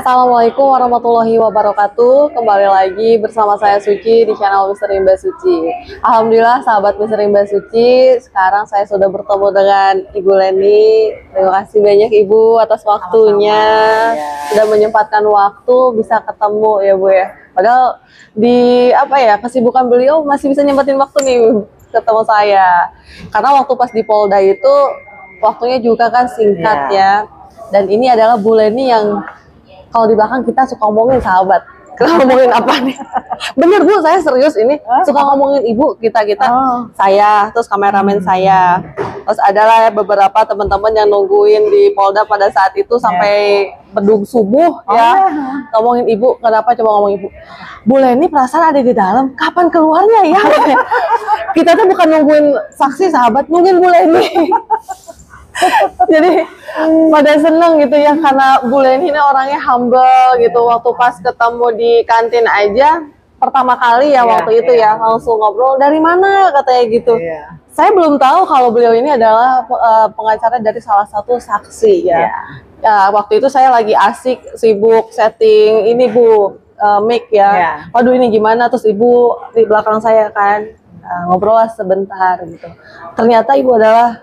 Assalamualaikum warahmatullahi wabarakatuh. Kembali lagi bersama saya Suci di channel Misteri Mbak Suci. Alhamdulillah sahabat Misteri Mbak Suci, sekarang saya sudah bertemu dengan Ibu Leni. Terima kasih banyak Ibu atas waktunya. Sudah menyempatkan waktu bisa ketemu ya Bu ya. Padahal di kesibukan beliau masih bisa nyempetin waktu nih ketemu saya. Karena waktu pas di Polda itu waktunya juga kan singkat ya. Dan ini adalah Bu Leni yang kalau di belakang kita suka ngomongin sahabat. Kita ngomongin apa nih? Bener Bu, saya serius ini. Suka ngomongin ibu kita-kita. Saya, terus kameramen saya. Terus adalah beberapa teman-teman yang nungguin di Polda pada saat itu sampai bedung subuh ya. Ngomongin ibu, kenapa coba ngomongin ibu? Bu Leni perasaan ada di dalam, kapan keluarnya ya? Kita tuh bukan nungguin saksi sahabat, nungguin Bu Leni. Jadi pada seneng gitu ya, karena Bu Leni ini orangnya humble gitu. Waktu pas ketemu di kantin aja pertama kali ya waktu itu ya langsung ngobrol, dari mana katanya gitu. Saya belum tahu kalau beliau ini adalah pengacara dari salah satu saksi ya. Ya waktu itu saya lagi asik sibuk setting ini Bu, mic ya. Waduh ini gimana, terus ibu di belakang saya kan ngobrol sebentar gitu. Ternyata ibu adalah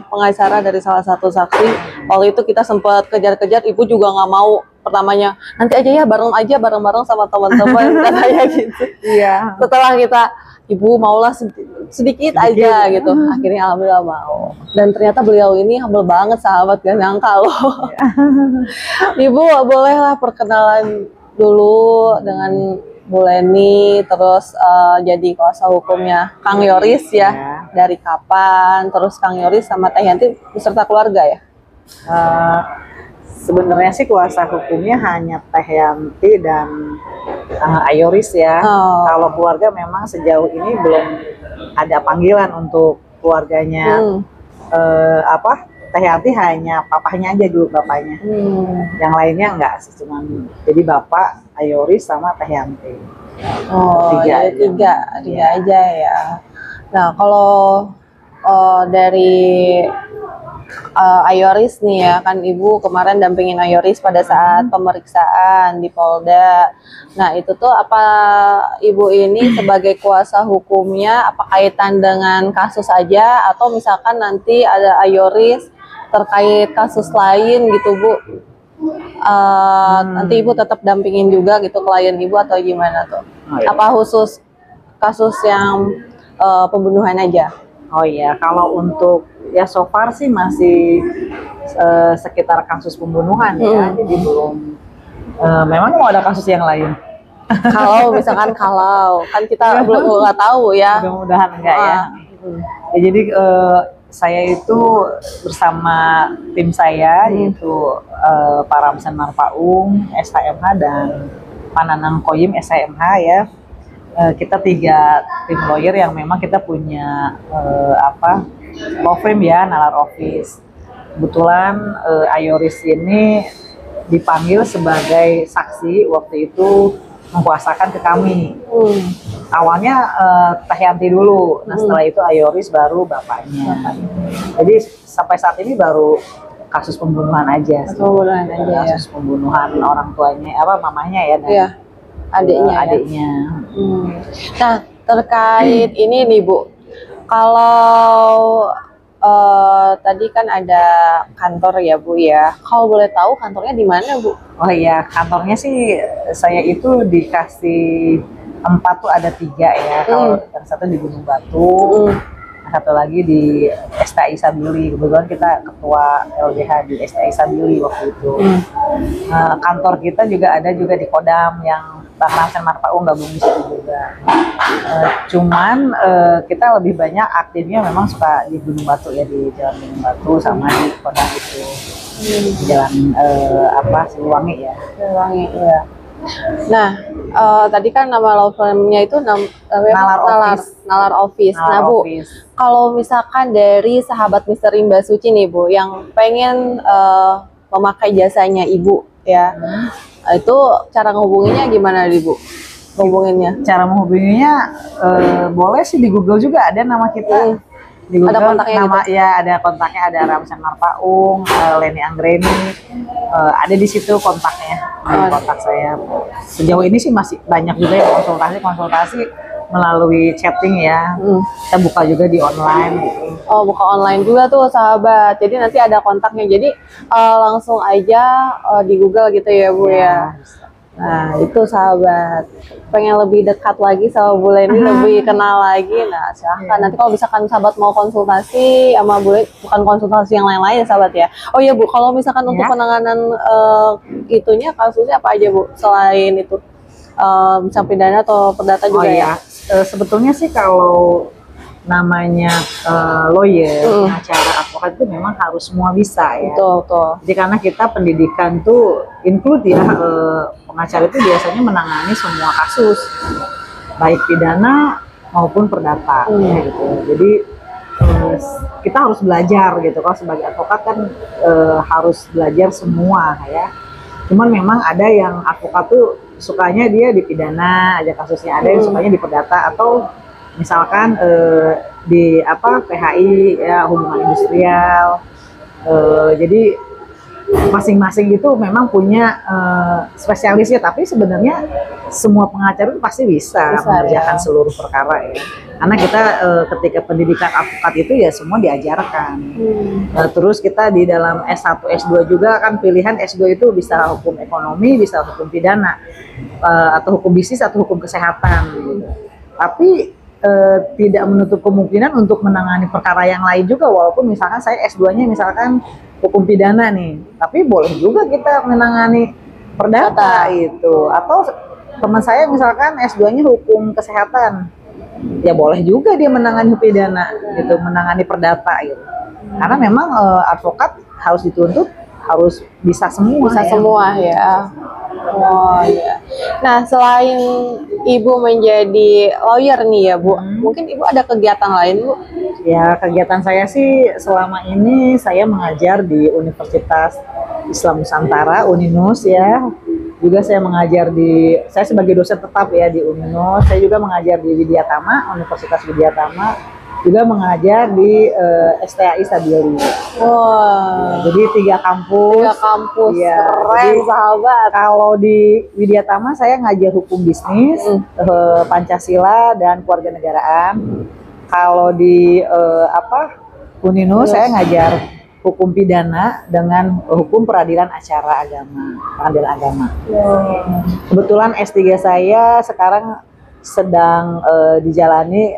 pengacara dari salah satu saksi. Waktu itu kita sempat kejar-kejar, ibu juga nggak mau pertamanya, nanti aja ya bareng-bareng sama teman-teman katanya gitu. Setelah kita, ibu maulah sedikit aja gitu. Akhirnya alhamdulillah mau. Dan ternyata beliau ini humble banget sahabat, gak nyangka loh. Ibu bolehlah perkenalan dulu dengan Bu Leni, terus jadi kuasa hukumnya Kang Yoris ya. Dari kapan? Terus Kang Yoris sama Teh Yanti beserta keluarga ya? Sebenarnya sih kuasa hukumnya hanya Teh Yanti dan Ayoris ya. Kalau keluarga memang sejauh ini belum ada panggilan untuk keluarganya. Teh Yanti hanya papahnya aja dulu, bapaknya. Yang lainnya enggak sih, cuman jadi bapak, Ayoris sama Teh Yanti. Tiga aja ya. Nah kalau dari Ayoris nih ya, kan ibu kemarin dampingin Ayoris pada saat pemeriksaan di Polda. Nah itu tuh apa ibu ini sebagai kuasa hukumnya, apa kaitan dengan kasus aja atau misalkan nanti ada Ayoris terkait kasus lain gitu Bu? Nanti ibu tetap dampingin juga gitu klien ibu atau gimana tuh? Apa khusus kasus yang pembunuhan aja? Oh iya, kalau untuk ya so far sih masih sekitar kasus pembunuhan ya, jadi belum. Memang mau ada kasus yang lain? Kalau misalkan kan kita belum nggak tahu ya. Mudah-mudahan enggak ya. Jadi saya itu bersama tim saya yaitu Pak Ramsan Marpaung SHMH dan Pak Nanang Koyim SHMH ya. Kita 3 tim lawyer yang memang kita punya law firm ya, Nalar Office. Kebetulan Ayoris ini dipanggil sebagai saksi waktu itu mengkuasakan ke kami. Awalnya Teh Yanti dulu, nah setelah itu Ayoris baru bapaknya. Jadi sampai saat ini baru kasus pembunuhan aja. Kasus pembunuhan orang tuanya, mamanya ya. Adiknya. Nah terkait ini nih Bu, kalau tadi kan ada kantor ya Bu ya, kalau boleh tahu kantornya di mana Bu? Oh iya, kantornya sih saya itu dikasih 4 tuh ada 3 ya. Kalau yang satu di Gunung Batu, satu lagi di STI Sabili. Kebetulan kita ketua LBH di STI Sabili waktu itu. Kantor kita juga ada juga di Kodam yang Bang Ramsan Marpaung gabung di situ juga. Cuman kita lebih banyak aktifnya memang suka di Gunung Batu ya, di Jalan Gunung Batu sama di Kodam itu. Di Jalan Siliwangi ya. Siliwangi ya. Nah, tadi kan nama law firm-nya itu Nalar Office. Nah Bu, kalau misalkan dari sahabat Misteri Mbak Suci nih Bu, yang pengen memakai jasanya Ibu ya, itu cara menghubunginya gimana nih Bu? Cara menghubunginya boleh sih di Google juga ada nama kita. Di Google, Ada kontaknya nama gitu? ya ada kontaknya, ada Ramsan Marpaung, Leni Anggreni, ada di situ kontaknya, di kontak saya. Sejauh ini sih masih banyak juga yang konsultasi melalui chatting ya. Kita buka juga di online gitu. Oh, buka online juga tuh sahabat. Jadi nanti ada kontaknya. Jadi langsung aja di Google gitu ya Bu ya. Nah itu sahabat, pengen lebih dekat lagi sama Bu Leni, lebih kenal lagi. Nah silahkan nanti kalau misalkan sahabat mau konsultasi sama Bu Leni, bukan konsultasi yang lain-lain ya sahabat ya. Oh iya Bu, kalau misalkan untuk penanganan itunya kasusnya apa aja Bu selain itu bisa pidana atau perdata juga ya? Sebetulnya sih kalau namanya lawyer, pengacara, advokat itu memang harus semua bisa ya. Betul. Jadi karena kita pendidikan tuh include ya, pengacara itu biasanya menangani semua kasus, baik pidana maupun perdata ya, gitu. Jadi kita harus belajar gitu. Kalau sebagai advokat kan harus belajar semua ya. Cuman memang ada yang advokat tuh sukanya dia di pidana aja kasusnya, ada yang sukanya di perdata, atau misalkan di PHI ya, hubungan industrial. Jadi masing-masing itu memang punya spesialisnya, tapi sebenarnya semua pengacara itu pasti bisa mengerjakan seluruh perkara ya. Karena kita ketika pendidikan advokat itu ya semua diajarkan. Terus kita di dalam S1, S2 juga kan pilihan S2 itu bisa hukum ekonomi, bisa hukum pidana, atau hukum bisnis atau hukum kesehatan gitu. Tapi tidak menutup kemungkinan untuk menangani perkara yang lain juga, walaupun misalkan saya S2-nya misalkan hukum pidana nih, tapi boleh juga kita menangani perdata itu. Atau teman saya misalkan S2-nya hukum kesehatan, ya boleh juga dia menangani pidana gitu, menangani perdata gitu. Karena memang advokat harus dituntut harus bisa semua, semua ya. Oh iya. Nah selain Ibu menjadi lawyer nih ya Bu, mungkin Ibu ada kegiatan lain Bu? Ya kegiatan saya sih selama ini saya mengajar di Universitas Islam Nusantara, Uninus ya. Juga saya mengajar saya sebagai dosen tetap ya di Uninus. Saya juga mengajar di Widyatama, Universitas Widyatama. Juga mengajar di STAI Sabili. Wah. Jadi 3 kampus. 3 kampus. Ya, keren sahabat. Kalau di Widyatama saya ngajar hukum bisnis, Pancasila dan kewarganegaraan. Kalau di Uninus saya ngajar hukum pidana dengan hukum peradilan acara agama, peradilan agama. Kebetulan S3 saya sekarang sedang dijalani,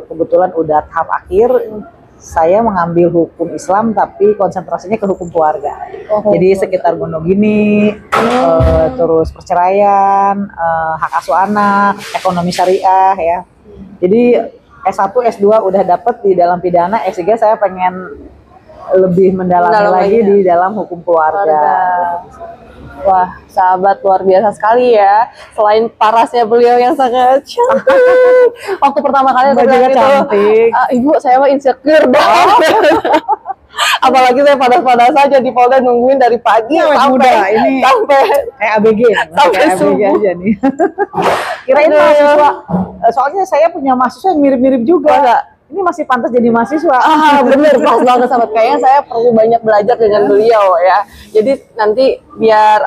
kebetulan udah tahap akhir. Saya mengambil hukum Islam tapi konsentrasinya ke hukum keluarga. Jadi sekitar monogami, terus perceraian, hak asuh anak, ekonomi syariah ya. Jadi S1, S2 udah dapet di dalam pidana, S3 saya pengen lebih mendalami lagi di dalam hukum keluarga. Wah, sahabat luar biasa sekali ya. Selain parasnya beliau yang sangat cantik. Waktu pertama kali aku bilang cantik. Ibu, saya mah insecure dong. Apalagi saya padas-padas saja di Polda nungguin dari pagi sampai kayak ABG, sampai ABG aja nih. Kirain mahasiswa. Soalnya saya punya mahasiswa yang mirip-mirip juga. Ini masih pantas jadi mahasiswa. Bener, pas banget sahabat. Kayaknya saya perlu banyak belajar dengan beliau ya. Jadi nanti biar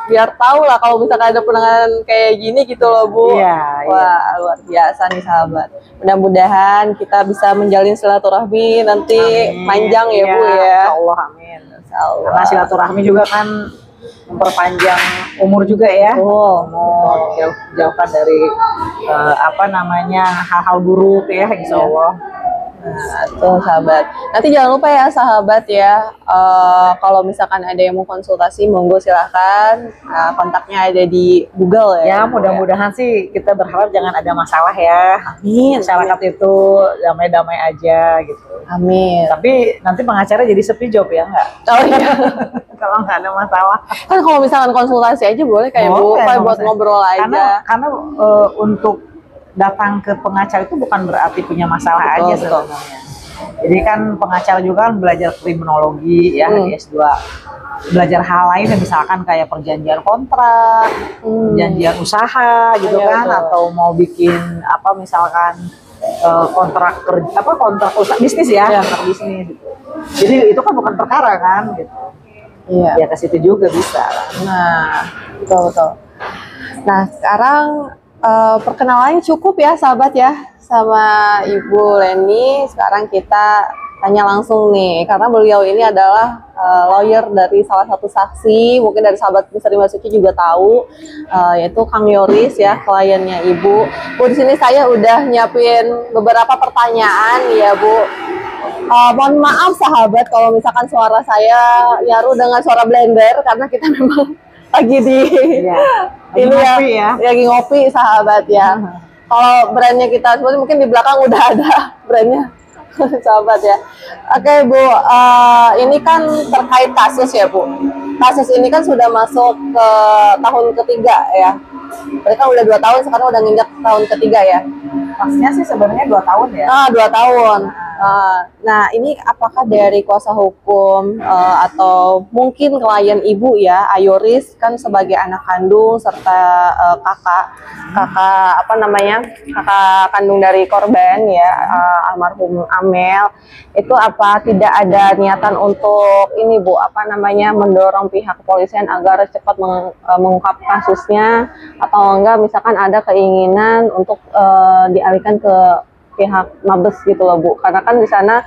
biar tahu lah kalau misalkan ada penanganan kayak gini gitu loh Bu. Wah, luar biasa nih sahabat. Mudah-mudahan kita bisa menjalin silaturahmi nanti panjang ya Bu ya. Allah, amin. Karena silaturahmi juga kan memperpanjang umur juga ya. Jauhkan dari hal-hal buruk ya, insya Allah. Nah, tuh sahabat. Nanti jangan lupa ya sahabat ya, kalau misalkan ada yang mau konsultasi, monggo silahkan. Kontaknya ada di Google ya. Ya mudah-mudahan sih kita berharap jangan ada masalah ya. Amin. Masyarakat itu damai-damai aja gitu. Amin. Tapi nanti pengacara jadi sepi job ya nggak? Oh iya. Kalau nggak ada masalah. Kan kalau misalkan konsultasi aja boleh kayak Bu, buat ngobrol aja. Karena untuk datang ke pengacara itu bukan berarti punya masalah aja sebenarnya. Jadi kan pengacara juga kan belajar kriminologi ya di S2. Belajar hal lain misalkan kayak perjanjian kontrak, perjanjian usaha gitu kan, atau mau bikin misalkan kontrak kerja kontrak usaha bisnis ya, kontrak bisnis gitu. Jadi itu kan bukan perkara kan gitu. Iya. Ya ke situ juga bisa. Nah, betul. Nah, sekarang perkenalannya cukup ya sahabat ya sama Ibu Leni. Sekarang kita tanya langsung nih, karena beliau ini adalah lawyer dari salah satu saksi, mungkin dari sahabat Misteri Masuki juga tahu, yaitu Kang Yoris ya, kliennya Ibu. Bu, di sini saya udah nyiapin beberapa pertanyaan ya Bu. Mohon maaf sahabat kalau misalkan suara saya nyaru dengan suara blender, karena kita memang lagi di Lagi ini ngopi ya. lagi ngopi sahabat ya. Kalau brandnya kita seperti mungkin di belakang udah ada brandnya sahabat ya. Oke Bu, ini kan terkait kasus ya Bu. Kasus ini kan sudah masuk ke tahun ketiga ya. Mereka udah 2 tahun, sekarang udah nginjak tahun ketiga ya. Pastinya sih sebenarnya 2 tahun ya. 2 tahun. Nah, ini apakah dari kuasa hukum atau mungkin klien Ibu ya, Ayoris kan sebagai anak kandung serta kakak apa namanya, kakak kandung dari korban ya, almarhum Amel, itu apa tidak ada niatan untuk ini Bu, apa namanya, mendorong pihak kepolisian agar cepat mengungkap kasusnya, atau enggak misalkan ada keinginan untuk dialihkan ke pihak Mabes gitu loh Bu, karena kan di sana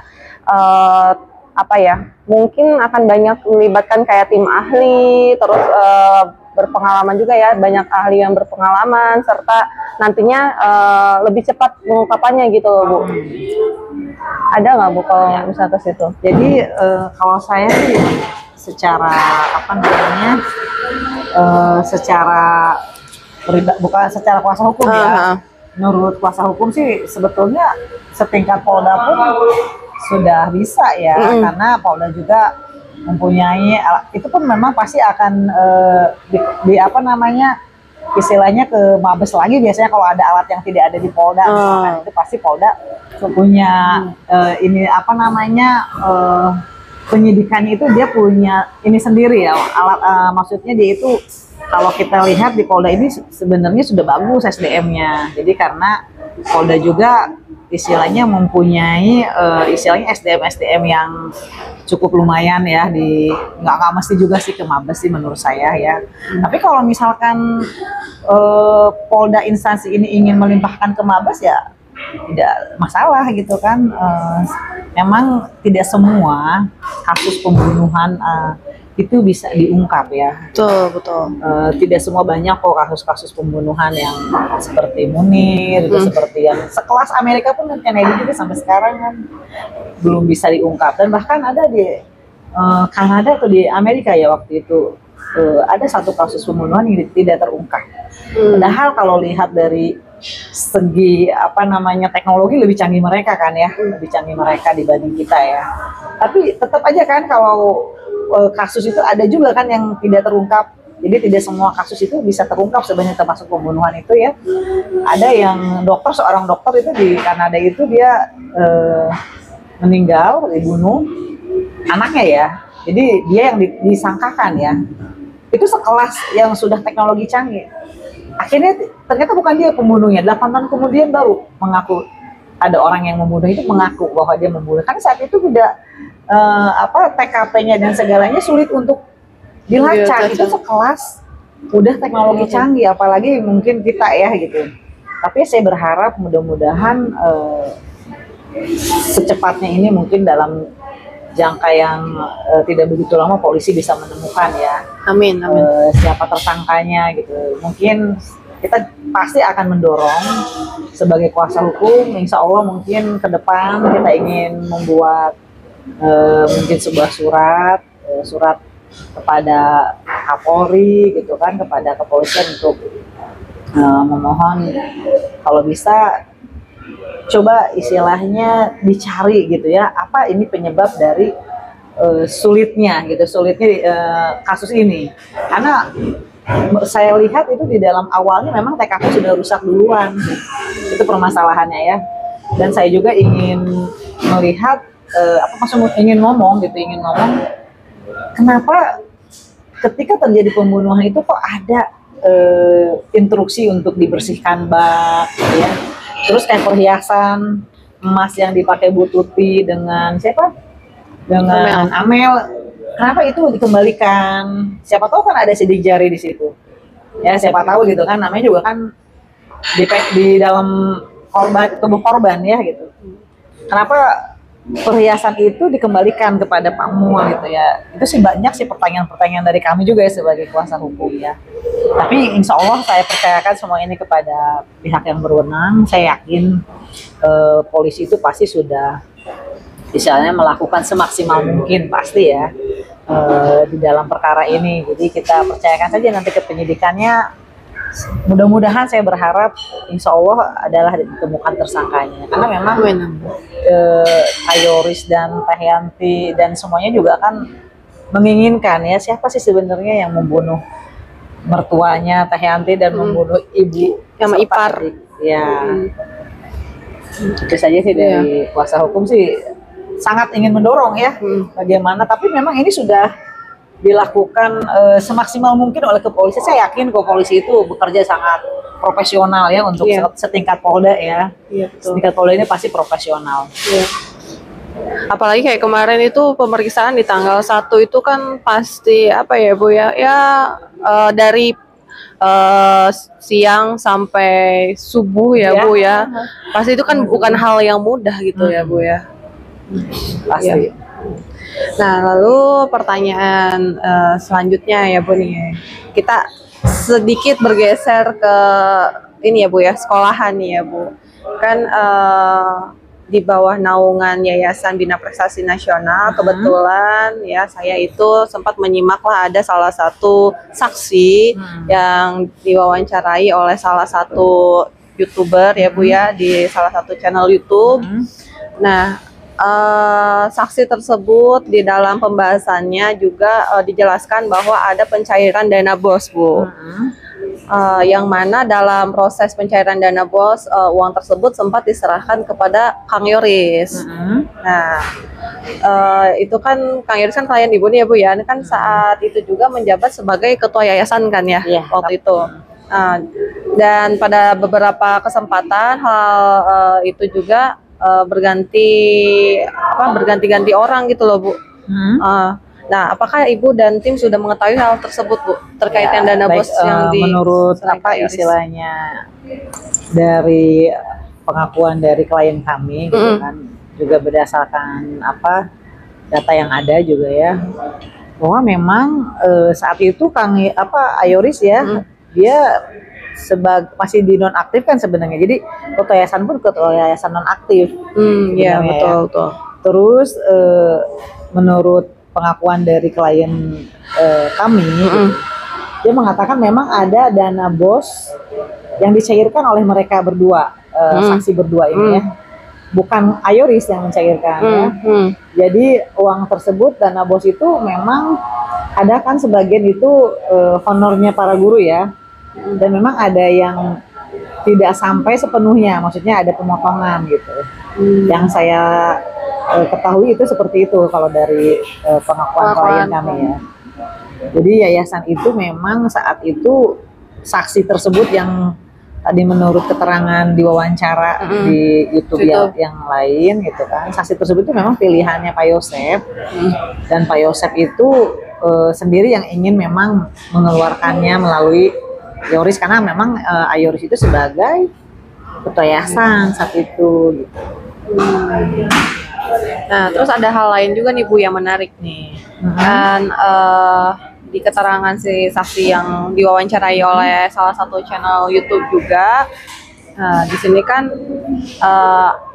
apa ya, mungkin akan banyak melibatkan kayak tim ahli, terus berpengalaman juga ya, banyak ahli yang berpengalaman, serta nantinya lebih cepat pengungkapannya gitu loh Bu. Ada nggak Bu kalau misalnya ke situ? Jadi kalau saya sih secara apa namanya, secara bukan secara kuasa hukum ya. Menurut kuasa hukum sih sebetulnya setingkat Polda pun sudah bisa ya, karena Polda juga mempunyai itu pun memang pasti akan di apa namanya, istilahnya ke Mabes lagi biasanya kalau ada alat yang tidak ada di Polda, itu pasti Polda punya ini apa namanya, penyidikannya itu dia punya ini sendiri ya, alat maksudnya dia itu. Kalau kita lihat di Polda ini sebenarnya sudah bagus SDM-nya. Jadi karena Polda juga istilahnya mempunyai istilahnya SDM yang cukup lumayan ya, di nggak mesti juga sih ke Mabes sih menurut saya ya. Tapi kalau misalkan Polda instansi ini ingin melimpahkan ke Mabes ya tidak masalah gitu kan. Memang tidak semua kasus pembunuhan itu bisa diungkap ya. Betul. Tidak semua, banyak kok kasus-kasus pembunuhan yang seperti Munir, seperti yang sekelas Amerika pun Kennedy juga sampai sekarang kan belum bisa diungkap. Dan bahkan ada di Kanada atau di Amerika ya waktu itu ada satu kasus pembunuhan yang tidak terungkap. Padahal kalau lihat dari segi apa namanya teknologi lebih canggih mereka kan ya, lebih canggih mereka dibanding kita ya. Tapi tetap aja kan kalau kasus itu ada juga kan yang tidak terungkap. Jadi tidak semua kasus itu bisa terungkap sebenarnya, termasuk pembunuhan itu ya. Ada yang seorang dokter itu di Kanada itu dia meninggal, dibunuh anaknya ya. Jadi dia yang disangkakan ya. Itu sekelas yang sudah teknologi canggih. Akhirnya ternyata bukan dia pembunuhnya. 8 tahun kemudian baru mengaku, ada orang yang membunuh itu mengaku bahwa dia membunuh. Karena saat itu tidak TKP-nya dan segalanya sulit untuk dilacak. Itu sekelas udah teknologi canggih, apalagi mungkin kita ya gitu. Tapi saya berharap mudah-mudahan secepatnya ini, mungkin dalam jangka yang tidak begitu lama, polisi bisa menemukan ya. Amin. Siapa tersangkanya gitu. Mungkin kita pasti akan mendorong sebagai kuasa hukum, insya Allah mungkin ke depan kita ingin membuat mungkin sebuah surat kepada Kapolri gitu kan, kepada kepolisian untuk memohon kalau bisa coba istilahnya dicari gitu ya, apa ini penyebab dari sulitnya kasus ini. Karena saya lihat itu di dalam awalnya memang TKP sudah rusak duluan, itu permasalahannya ya. Dan saya juga ingin melihat ingin ngomong kenapa ketika terjadi pembunuhan itu kok ada instruksi untuk dibersihkan bak ya, Terus kayak perhiasan emas yang dipakai Bu Tuti dengan siapa? Dengan Amel. Kenapa itu dikembalikan? Siapa tahu kan ada sidik jari di situ. Ya siapa tahu gitu kan, namanya juga kan di dalam tubuh korban ya gitu. Kenapa perhiasan itu dikembalikan kepada Pak Mul gitu ya? Itu sih banyak sih pertanyaan-pertanyaan dari kami juga ya sebagai kuasa hukum ya. Tapi insya Allah saya percayakan semua ini kepada pihak yang berwenang. Saya yakin polisi itu pasti sudah misalnya melakukan semaksimal mungkin pasti ya di dalam perkara ini. Jadi kita percayakan saja nanti ke penyidikannya. Mudah-mudahan saya berharap insya Allah adalah ditemukan tersangkanya. Karena memang Ayoris dan Teh Yanti dan semuanya juga kan menginginkan ya siapa sih sebenarnya yang membunuh mertuanya Teh Yanti dan membunuh ibu sama ipar. Ya. Itu saja sih dari kuasa hukum sih sangat ingin mendorong ya bagaimana, tapi memang ini sudah dilakukan semaksimal mungkin oleh kepolisian. Saya yakin kok polisi itu bekerja sangat profesional ya untuk setingkat Polda ya. Setingkat Polda ini pasti profesional. Apalagi kayak kemarin itu pemeriksaan di tanggal 1 itu kan pasti apa ya Bu ya? Ya dari siang sampai subuh ya Bu ya. Pasti itu kan bukan hal yang mudah gitu ya Bu ya. Pasti. Nah, lalu pertanyaan selanjutnya ya Bu nih. Kita sedikit bergeser ke ini ya Bu ya, sekolahan nih ya Bu. Kan di bawah naungan Yayasan Bina Prestasi Nasional, kebetulan ya saya itu sempat menyimak lah ada salah satu saksi yang diwawancarai oleh salah satu YouTuber ya Bu ya di salah satu channel YouTube. Nah, saksi tersebut di dalam pembahasannya juga dijelaskan bahwa ada pencairan dana BOS Bu. Yang mana dalam proses pencairan dana BOS uang tersebut sempat diserahkan kepada Kang Yoris. Nah, itu kan Kang Yoris kan klien Ibu nih ya Bu ya. Ini kan saat itu juga menjabat sebagai ketua yayasan kan ya waktu itu. Dan pada beberapa kesempatan hal itu juga berganti-ganti orang gitu loh Bu. Nah, apakah Ibu dan tim sudah mengetahui hal tersebut Bu terkait dana BOS yang menurut apa istilahnya dari pengakuan dari klien kami gitu kan, juga berdasarkan apa data yang ada juga ya, bahwa memang saat itu Ayoris ya dia masih di nonaktif kan sebenarnya. Jadi ketua yayasan pun ketua yayasan nonaktif. Iya betul. Terus menurut pengakuan dari klien kami, dia mengatakan memang ada dana BOS yang dicairkan oleh mereka berdua, saksi berdua ini ya, bukan Ayoris yang mencairkan ya. Jadi uang tersebut, dana BOS itu memang ada kan sebagian itu honornya para guru ya, dan memang ada yang tidak sampai sepenuhnya, maksudnya ada pemotongan gitu. Yang saya ketahui itu seperti itu kalau dari pengakuan klien kami ya. Jadi yayasan itu memang saat itu saksi tersebut yang tadi menurut keterangan diwawancara di YouTube yang lain gitu kan, saksi tersebut itu memang pilihannya Pak Yosep, dan Pak Yosep itu sendiri yang ingin memang mengeluarkannya melalui Yoris, karena memang Ayoris itu sebagai ketua yayasan saat itu gitu. Nah, terus ada hal lain juga nih Bu yang menarik nih. Dan di keterangan si saksi yang diwawancarai oleh salah satu channel YouTube juga, di sini kan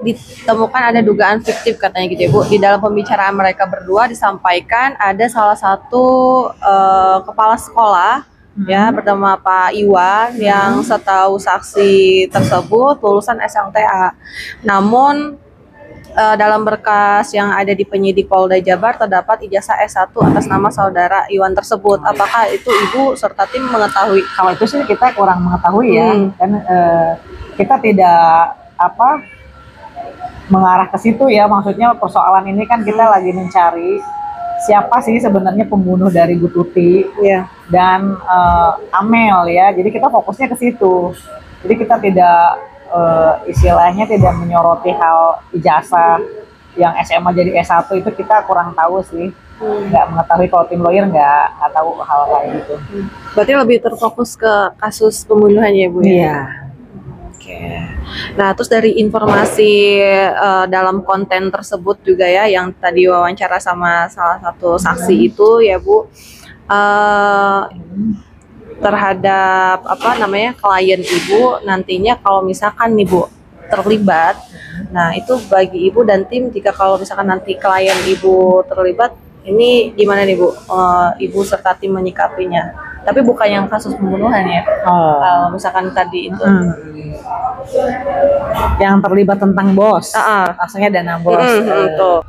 ditemukan ada dugaan fiktif katanya gitu ya Bu. Di dalam pembicaraan mereka berdua disampaikan ada salah satu kepala sekolah ya bernama Pak Iwan yang setahu saksi tersebut lulusan SLTA. Namun dalam berkas yang ada di penyidik Polda Jabar terdapat ijazah S1 atas nama saudara Iwan tersebut. Apakah itu Ibu serta tim mengetahui? Kalau itu sih kita kurang mengetahui ya, dan kita tidak mengarah ke situ ya. Maksudnya persoalan ini kan kita lagi mencari siapa sih sebenarnya pembunuh dari Bu Tuti dan Amel ya. Jadi kita fokusnya ke situ. Jadi kita tidak istilahnya tidak menyoroti hal ijazah yang SMA jadi S1 itu kita kurang tahu sih. Nggak mengetahui, kalau tim lawyer nggak tahu hal kayak gitu. Berarti lebih terfokus ke kasus pembunuhannya ya Bu ya? Iya. Oke. Nah, terus dari informasi dalam konten tersebut juga ya, yang tadi wawancara sama salah satu saksi itu ya Bu, terhadap apa namanya klien Ibu nantinya kalau misalkan nih Bu terlibat, nah itu bagi Ibu dan tim jika kalau misalkan nanti klien Ibu terlibat, ini gimana nih Bu, Ibu serta tim menyikapinya? Tapi bukan yang kasus pembunuhan ya. Kalau misalkan tadi itu yang terlibat tentang bos, maksudnya dana bos. tuh.